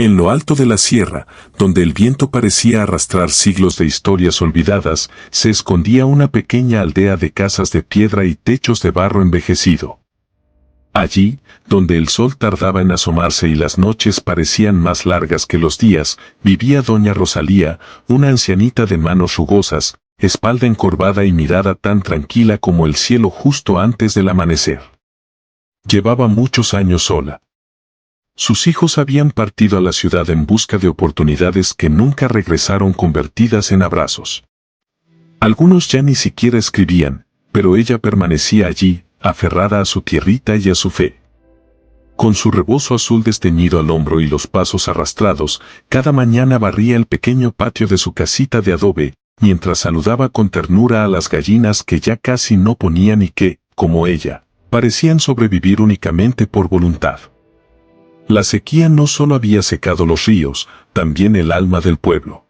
En lo alto de la sierra, donde el viento parecía arrastrar siglos de historias olvidadas, se escondía una pequeña aldea de casas de piedra y techos de barro envejecido. Allí, donde el sol tardaba en asomarse y las noches parecían más largas que los días, vivía doña Rosalía, una ancianita de manos rugosas, espalda encorvada y mirada tan tranquila como el cielo justo antes del amanecer. Llevaba muchos años sola. Sus hijos habían partido a la ciudad en busca de oportunidades que nunca regresaron convertidas en abrazos. Algunos ya ni siquiera escribían, pero ella permanecía allí, aferrada a su tierrita y a su fe. Con su rebozo azul desteñido al hombro y los pasos arrastrados, cada mañana barría el pequeño patio de su casita de adobe, mientras saludaba con ternura a las gallinas que ya casi no ponían y que, como ella, parecían sobrevivir únicamente por voluntad. La sequía no solo había secado los ríos, también el alma del pueblo.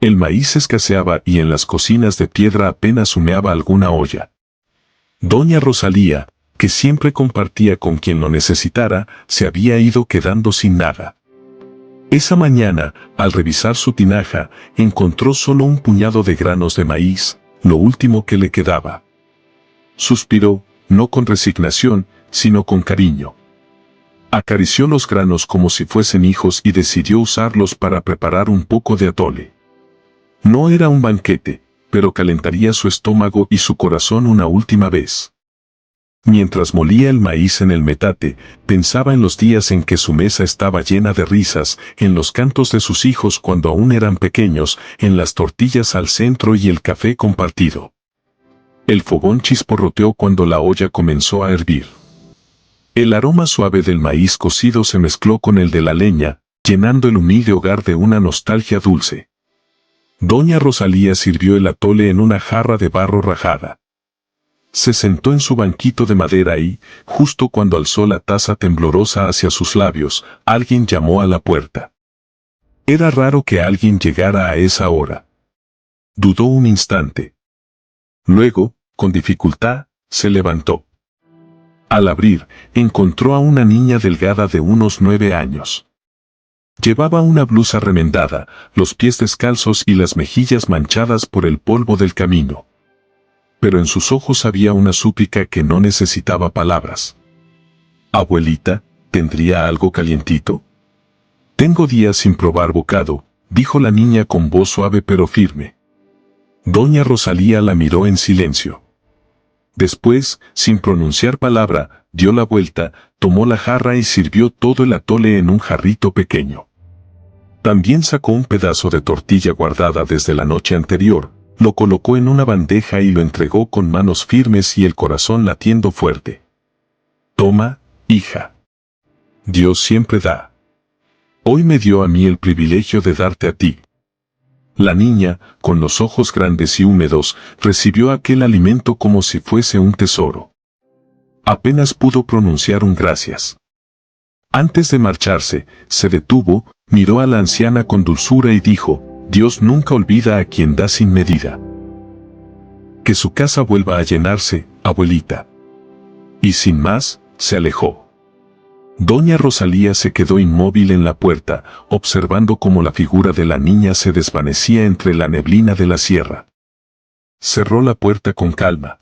El maíz escaseaba y en las cocinas de piedra apenas humeaba alguna olla. Doña Rosalía, que siempre compartía con quien lo necesitara, se había ido quedando sin nada. Esa mañana, al revisar su tinaja, encontró solo un puñado de granos de maíz, lo último que le quedaba. Suspiró, no con resignación, sino con cariño. Acarició los granos como si fuesen hijos y decidió usarlos para preparar un poco de atole. No era un banquete, pero calentaría su estómago y su corazón una última vez. Mientras molía el maíz en el metate, pensaba en los días en que su mesa estaba llena de risas, en los cantos de sus hijos cuando aún eran pequeños, en las tortillas al centro y el café compartido. El fogón chisporroteó cuando la olla comenzó a hervir. El aroma suave del maíz cocido se mezcló con el de la leña, llenando el humilde hogar de una nostalgia dulce. Doña Rosalía sirvió el atole en una jarra de barro rajada. Se sentó en su banquito de madera y, justo cuando alzó la taza temblorosa hacia sus labios, alguien llamó a la puerta. Era raro que alguien llegara a esa hora. Dudó un instante. Luego, con dificultad, se levantó. Al abrir, encontró a una niña delgada de unos 9 años. Llevaba una blusa remendada, los pies descalzos y las mejillas manchadas por el polvo del camino. Pero en sus ojos había una súplica que no necesitaba palabras. «Abuelita, ¿tendría algo calientito?» «Tengo días sin probar bocado», dijo la niña con voz suave pero firme. Doña Rosalía la miró en silencio. Después, sin pronunciar palabra, dio la vuelta, tomó la jarra y sirvió todo el atole en un jarrito pequeño. También sacó un pedazo de tortilla guardada desde la noche anterior, lo colocó en una bandeja y lo entregó con manos firmes y el corazón latiendo fuerte. «Toma, hija. Dios siempre da. Hoy me dio a mí el privilegio de darte a ti». La niña, con los ojos grandes y húmedos, recibió aquel alimento como si fuese un tesoro. Apenas pudo pronunciar un gracias. Antes de marcharse, se detuvo, miró a la anciana con dulzura y dijo: «Dios nunca olvida a quien da sin medida. Que su casa vuelva a llenarse, abuelita». Y sin más, se alejó. Doña Rosalía se quedó inmóvil en la puerta, observando cómo la figura de la niña se desvanecía entre la neblina de la sierra. Cerró la puerta con calma.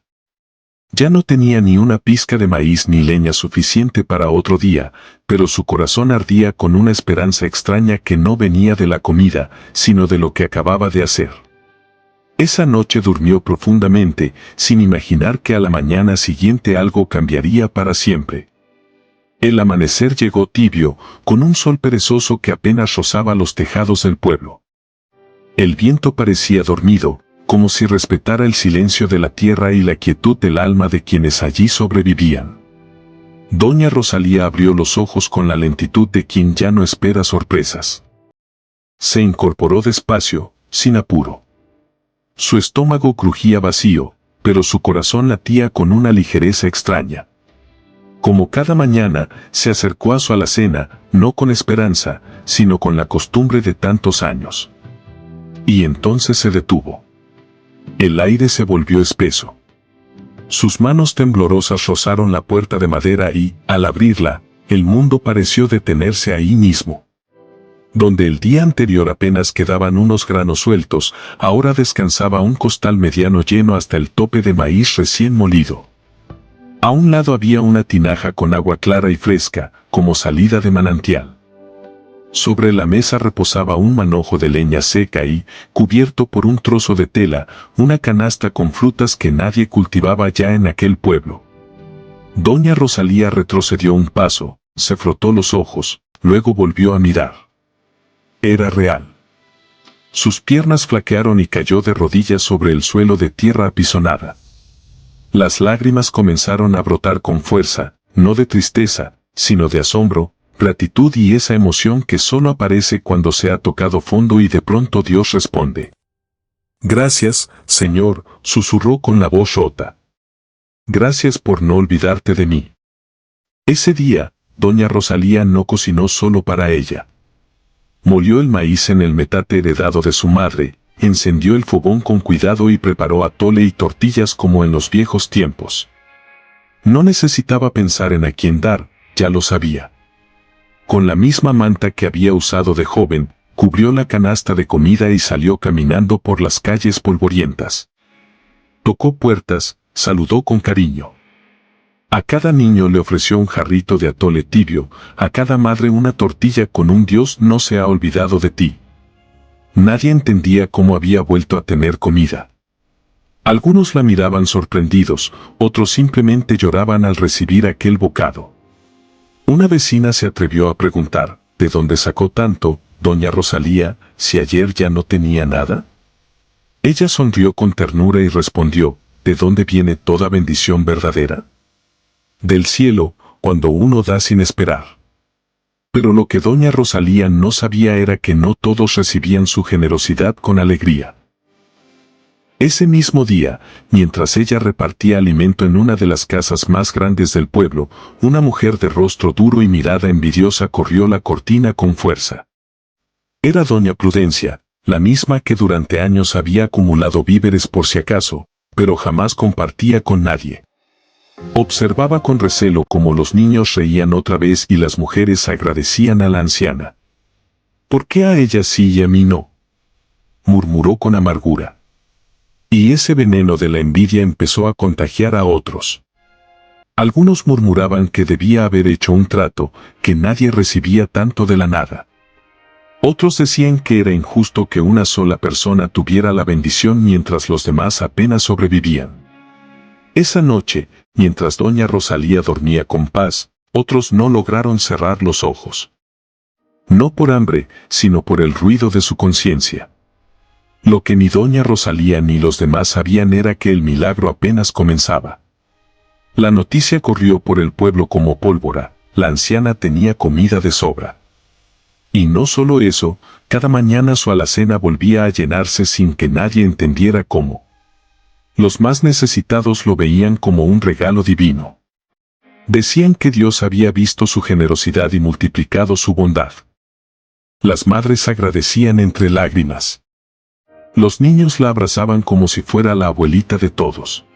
Ya no tenía ni una pizca de maíz ni leña suficiente para otro día, pero su corazón ardía con una esperanza extraña que no venía de la comida, sino de lo que acababa de hacer. Esa noche durmió profundamente, sin imaginar que a la mañana siguiente algo cambiaría para siempre. El amanecer llegó tibio, con un sol perezoso que apenas rozaba los tejados del pueblo. El viento parecía dormido, como si respetara el silencio de la tierra y la quietud del alma de quienes allí sobrevivían. Doña Rosalía abrió los ojos con la lentitud de quien ya no espera sorpresas. Se incorporó despacio, sin apuro. Su estómago crujía vacío, pero su corazón latía con una ligereza extraña. Como cada mañana, se acercó a su alacena, no con esperanza, sino con la costumbre de tantos años. Y entonces se detuvo. El aire se volvió espeso. Sus manos temblorosas rozaron la puerta de madera y, al abrirla, el mundo pareció detenerse ahí mismo. Donde el día anterior apenas quedaban unos granos sueltos, ahora descansaba un costal mediano lleno hasta el tope de maíz recién molido. A un lado había una tinaja con agua clara y fresca, como salida de manantial. Sobre la mesa reposaba un manojo de leña seca y, cubierto por un trozo de tela, una canasta con frutas que nadie cultivaba ya en aquel pueblo. Doña Rosalía retrocedió un paso, se frotó los ojos, luego volvió a mirar. Era real. Sus piernas flaquearon y cayó de rodillas sobre el suelo de tierra apisonada. Las lágrimas comenzaron a brotar con fuerza, no de tristeza, sino de asombro, gratitud y esa emoción que solo aparece cuando se ha tocado fondo y de pronto Dios responde. Gracias, Señor, susurró con la voz rota. Gracias por no olvidarte de mí. Ese día, doña Rosalía no cocinó solo para ella. Molió el maíz en el metate heredado de su madre, encendió el fogón con cuidado y preparó atole y tortillas como en los viejos tiempos. No necesitaba pensar en a quién dar, ya lo sabía. Con la misma manta que había usado de joven, cubrió la canasta de comida y salió caminando por las calles polvorientas. Tocó puertas, saludó con cariño. A cada niño le ofreció un jarrito de atole tibio, a cada madre una tortilla con un Dios no se ha olvidado de ti. Nadie entendía cómo había vuelto a tener comida. Algunos la miraban sorprendidos, otros simplemente lloraban al recibir aquel bocado. Una vecina se atrevió a preguntar, ¿de dónde sacó tanto, doña Rosalía, si ayer ya no tenía nada? Ella sonrió con ternura y respondió, ¿de dónde viene toda bendición verdadera? Del cielo, cuando uno da sin esperar. Pero lo que doña Rosalía no sabía era que no todos recibían su generosidad con alegría. Ese mismo día, mientras ella repartía alimento en una de las casas más grandes del pueblo, una mujer de rostro duro y mirada envidiosa corrió la cortina con fuerza. Era doña Prudencia, la misma que durante años había acumulado víveres por si acaso, pero jamás compartía con nadie. Observaba con recelo cómo los niños reían otra vez y las mujeres agradecían a la anciana. ¿Por qué a ella sí y a mí no?, murmuró con amargura. Y ese veneno de la envidia empezó a contagiar a otros. Algunos murmuraban que debía haber hecho un trato, que nadie recibía tanto de la nada. Otros decían que era injusto que una sola persona tuviera la bendición mientras los demás apenas sobrevivían. Esa noche, mientras doña Rosalía dormía con paz, otros no lograron cerrar los ojos. No por hambre, sino por el ruido de su conciencia. Lo que ni doña Rosalía ni los demás sabían era que el milagro apenas comenzaba. La noticia corrió por el pueblo como pólvora, la anciana tenía comida de sobra. Y no solo eso, cada mañana su alacena volvía a llenarse sin que nadie entendiera cómo. Los más necesitados lo veían como un regalo divino. Decían que Dios había visto su generosidad y multiplicado su bondad. Las madres agradecían entre lágrimas. Los niños la abrazaban como si fuera la abuelita de todos.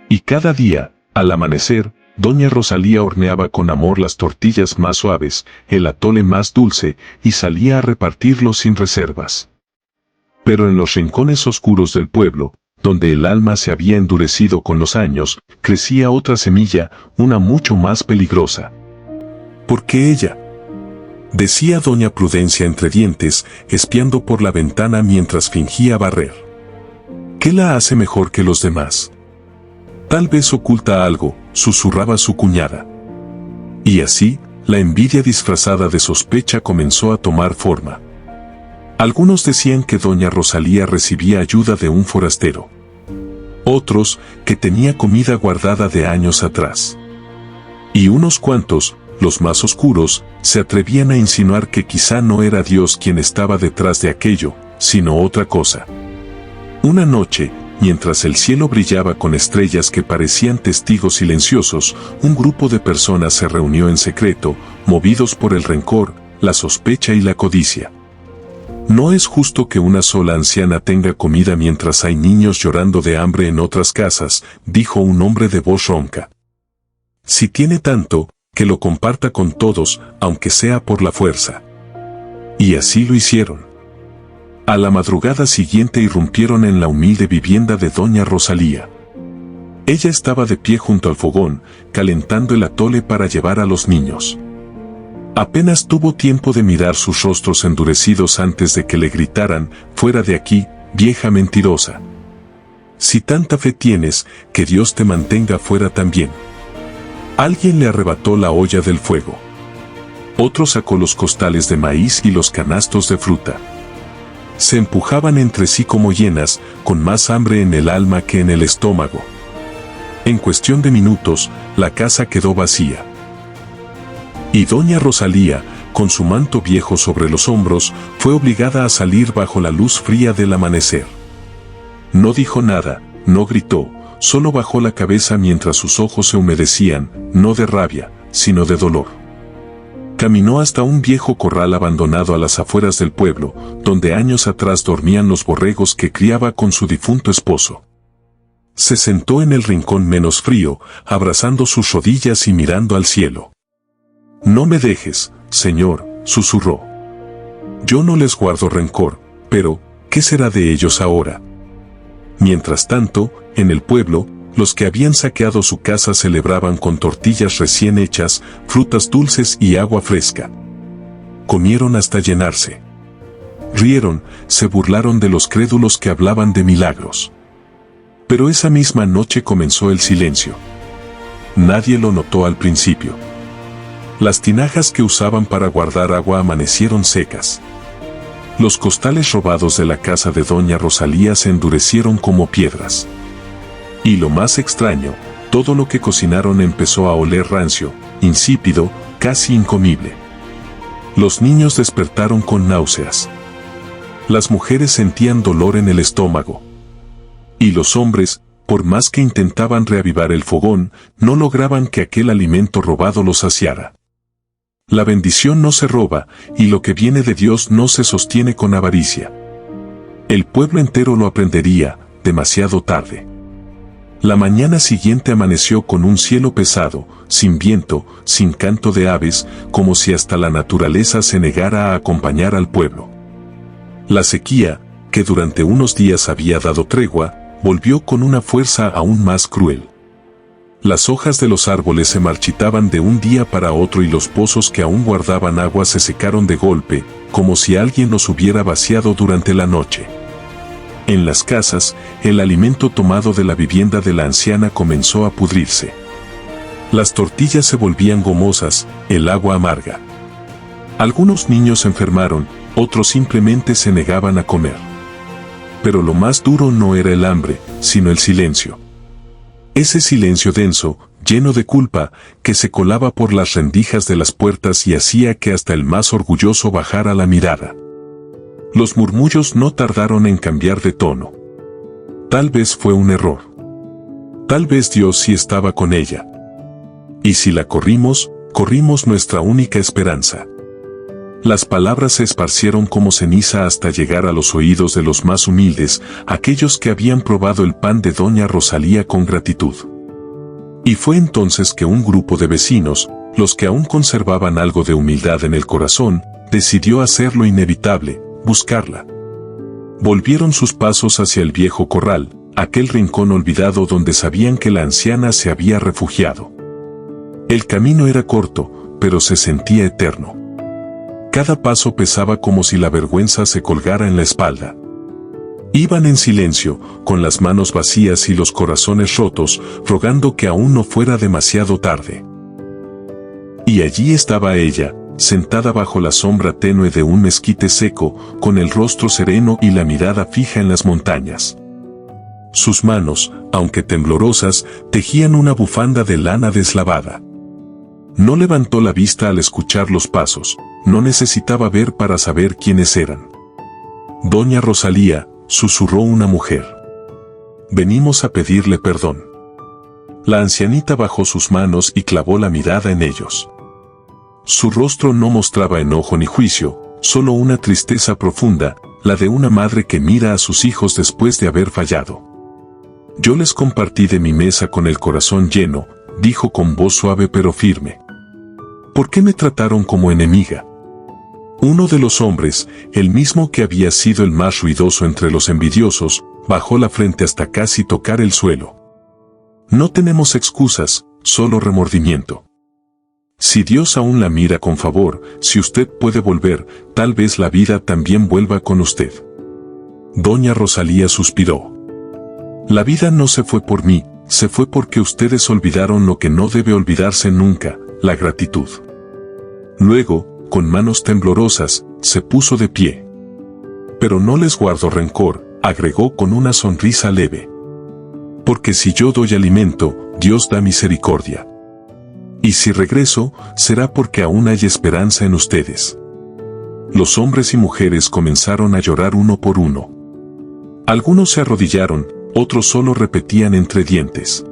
Y cada día, al amanecer, doña Rosalía horneaba con amor las tortillas más suaves, el atole más dulce, y salía a repartirlo sin reservas. Pero en los rincones oscuros del pueblo, donde el alma se había endurecido con los años, crecía otra semilla, una mucho más peligrosa. ¿Por qué ella?, decía doña Prudencia entre dientes, espiando por la ventana mientras fingía barrer. ¿Qué la hace mejor que los demás? Tal vez oculta algo, susurraba su cuñada. Y así, la envidia disfrazada de sospecha comenzó a tomar forma. Algunos decían que doña Rosalía recibía ayuda de un forastero. Otros, que tenía comida guardada de años atrás. Y unos cuantos, los más oscuros, se atrevían a insinuar que quizá no era Dios quien estaba detrás de aquello, sino otra cosa. Una noche, mientras el cielo brillaba con estrellas que parecían testigos silenciosos, un grupo de personas se reunió en secreto, movidos por el rencor, la sospecha y la codicia. No es justo que una sola anciana tenga comida mientras hay niños llorando de hambre en otras casas, dijo un hombre de voz ronca. Si tiene tanto, que lo comparta con todos, aunque sea por la fuerza. Y así lo hicieron. A la madrugada siguiente irrumpieron en la humilde vivienda de doña Rosalía. Ella estaba de pie junto al fogón, calentando el atole para llevar a los niños. Apenas tuvo tiempo de mirar sus rostros endurecidos antes de que le gritaran: «Fuera de aquí, vieja mentirosa. Si tanta fe tienes, que Dios te mantenga fuera también». Alguien le arrebató la olla del fuego. Otro sacó los costales de maíz y los canastos de fruta. Se empujaban entre sí como hienas, con más hambre en el alma que en el estómago. En cuestión de minutos, la casa quedó vacía. Y doña Rosalía, con su manto viejo sobre los hombros, fue obligada a salir bajo la luz fría del amanecer. No dijo nada, no gritó, solo bajó la cabeza mientras sus ojos se humedecían, no de rabia, sino de dolor. Caminó hasta un viejo corral abandonado a las afueras del pueblo, donde años atrás dormían los borregos que criaba con su difunto esposo. Se sentó en el rincón menos frío, abrazando sus rodillas y mirando al cielo. «No me dejes, Señor», susurró. «Yo no les guardo rencor, pero, ¿qué será de ellos ahora?». Mientras tanto, en el pueblo, los que habían saqueado su casa celebraban con tortillas recién hechas, frutas dulces y agua fresca. Comieron hasta llenarse. Rieron, se burlaron de los crédulos que hablaban de milagros. Pero esa misma noche comenzó el silencio. Nadie lo notó al principio. Las tinajas que usaban para guardar agua amanecieron secas. Los costales robados de la casa de doña Rosalía se endurecieron como piedras. Y lo más extraño, todo lo que cocinaron empezó a oler rancio, insípido, casi incomible. Los niños despertaron con náuseas. Las mujeres sentían dolor en el estómago. Y los hombres, por más que intentaban reavivar el fogón, no lograban que aquel alimento robado los saciara. La bendición no se roba, y lo que viene de Dios no se sostiene con avaricia. El pueblo entero lo aprendería, demasiado tarde. La mañana siguiente amaneció con un cielo pesado, sin viento, sin canto de aves, como si hasta la naturaleza se negara a acompañar al pueblo. La sequía, que durante unos días había dado tregua, volvió con una fuerza aún más cruel. Las hojas de los árboles se marchitaban de un día para otro y los pozos que aún guardaban agua se secaron de golpe, como si alguien los hubiera vaciado durante la noche. En las casas, el alimento tomado de la vivienda de la anciana comenzó a pudrirse. Las tortillas se volvían gomosas, el agua amarga. Algunos niños se enfermaron, otros simplemente se negaban a comer. Pero lo más duro no era el hambre, sino el silencio. Ese silencio denso, lleno de culpa, que se colaba por las rendijas de las puertas y hacía que hasta el más orgulloso bajara la mirada. Los murmullos no tardaron en cambiar de tono. Tal vez fue un error. Tal vez Dios sí estaba con ella. Y si la corrimos, corrimos nuestra única esperanza. Las palabras se esparcieron como ceniza hasta llegar a los oídos de los más humildes, aquellos que habían probado el pan de doña Rosalía con gratitud. Y fue entonces que un grupo de vecinos, los que aún conservaban algo de humildad en el corazón, decidió hacer lo inevitable, buscarla. Volvieron sus pasos hacia el viejo corral, aquel rincón olvidado donde sabían que la anciana se había refugiado. El camino era corto, pero se sentía eterno. Cada paso pesaba como si la vergüenza se colgara en la espalda. Iban en silencio, con las manos vacías y los corazones rotos, rogando que aún no fuera demasiado tarde. Y allí estaba ella, sentada bajo la sombra tenue de un mezquite seco, con el rostro sereno y la mirada fija en las montañas. Sus manos, aunque temblorosas, tejían una bufanda de lana deslavada. No levantó la vista al escuchar los pasos, no necesitaba ver para saber quiénes eran. «Doña Rosalía», susurró una mujer. «Venimos a pedirle perdón». La ancianita bajó sus manos y clavó la mirada en ellos. Su rostro no mostraba enojo ni juicio, solo una tristeza profunda, la de una madre que mira a sus hijos después de haber fallado. «Yo les compartí de mi mesa con el corazón lleno», dijo con voz suave pero firme. «¿Por qué me trataron como enemiga? Uno de los hombres, el mismo que había sido el más ruidoso entre los envidiosos, bajó la frente hasta casi tocar el suelo. No tenemos excusas, solo remordimiento. Si Dios aún la mira con favor, si usted puede volver, tal vez la vida también vuelva con usted. Doña Rosalía suspiró. La vida no se fue por mí, se fue porque ustedes olvidaron lo que no debe olvidarse nunca, la gratitud. Luego, con manos temblorosas, se puso de pie. Pero no les guardo rencor, agregó con una sonrisa leve. Porque si yo doy alimento, Dios da misericordia. Y si regreso, será porque aún hay esperanza en ustedes. Los hombres y mujeres comenzaron a llorar uno por uno. Algunos se arrodillaron, otros solo repetían entre dientes: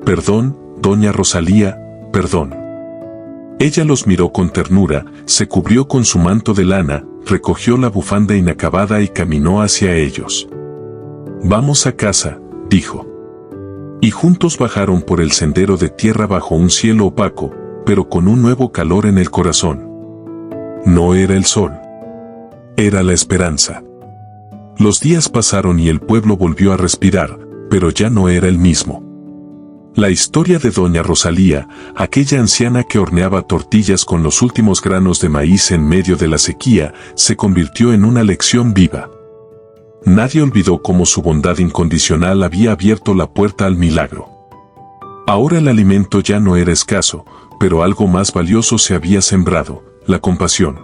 Perdón, doña Rosalía, perdón. Ella los miró con ternura, se cubrió con su manto de lana, recogió la bufanda inacabada y caminó hacia ellos. Vamos a casa, dijo. Y juntos bajaron por el sendero de tierra bajo un cielo opaco, pero con un nuevo calor en el corazón. No era el sol. Era la esperanza. Los días pasaron y el pueblo volvió a respirar, pero ya no era el mismo. La historia de doña Rosalía, aquella anciana que horneaba tortillas con los últimos granos de maíz en medio de la sequía, se convirtió en una lección viva. Nadie olvidó cómo su bondad incondicional había abierto la puerta al milagro. Ahora el alimento ya no era escaso, pero algo más valioso se había sembrado: la compasión.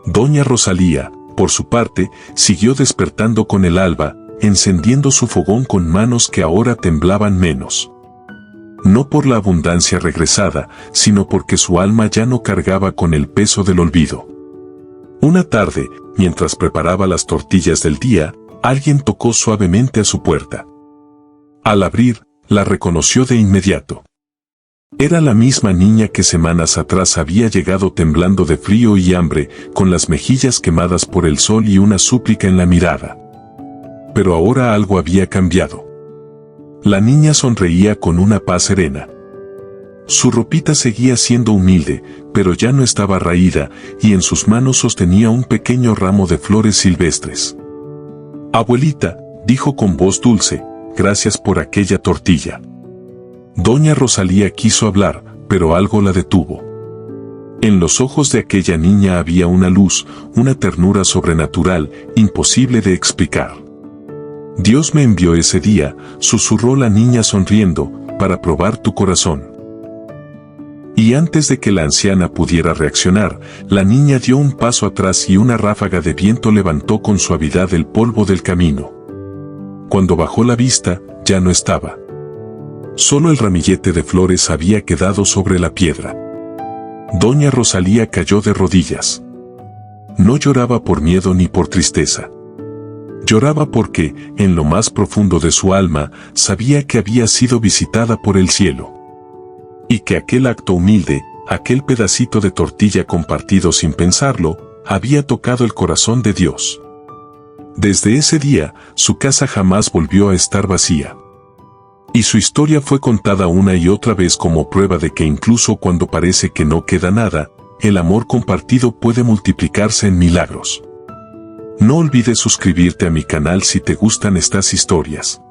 Doña Rosalía, por su parte, siguió despertando con el alba, encendiendo su fogón con manos que ahora temblaban menos. No por la abundancia regresada, sino porque su alma ya no cargaba con el peso del olvido. Una tarde, mientras preparaba las tortillas del día, alguien tocó suavemente a su puerta. Al abrir, la reconoció de inmediato. Era la misma niña que semanas atrás había llegado temblando de frío y hambre, con las mejillas quemadas por el sol y una súplica en la mirada. Pero ahora algo había cambiado. La niña sonreía con una paz serena. Su ropita seguía siendo humilde, pero ya no estaba raída, y en sus manos sostenía un pequeño ramo de flores silvestres. Abuelita, dijo con voz dulce, gracias por aquella tortilla. Doña Rosalía quiso hablar, pero algo la detuvo. En los ojos de aquella niña había una luz, una ternura sobrenatural, imposible de explicar. Dios me envió ese día, susurró la niña sonriendo, para probar tu corazón. Y antes de que la anciana pudiera reaccionar, la niña dio un paso atrás y una ráfaga de viento levantó con suavidad el polvo del camino. Cuando bajó la vista, ya no estaba. Solo el ramillete de flores había quedado sobre la piedra. Doña Rosalía cayó de rodillas. No lloraba por miedo ni por tristeza. Lloraba porque, en lo más profundo de su alma, sabía que había sido visitada por el cielo. Y que aquel acto humilde, aquel pedacito de tortilla compartido sin pensarlo, había tocado el corazón de Dios. Desde ese día, su casa jamás volvió a estar vacía. Y su historia fue contada una y otra vez como prueba de que incluso cuando parece que no queda nada, el amor compartido puede multiplicarse en milagros. No olvides suscribirte a mi canal si te gustan estas historias.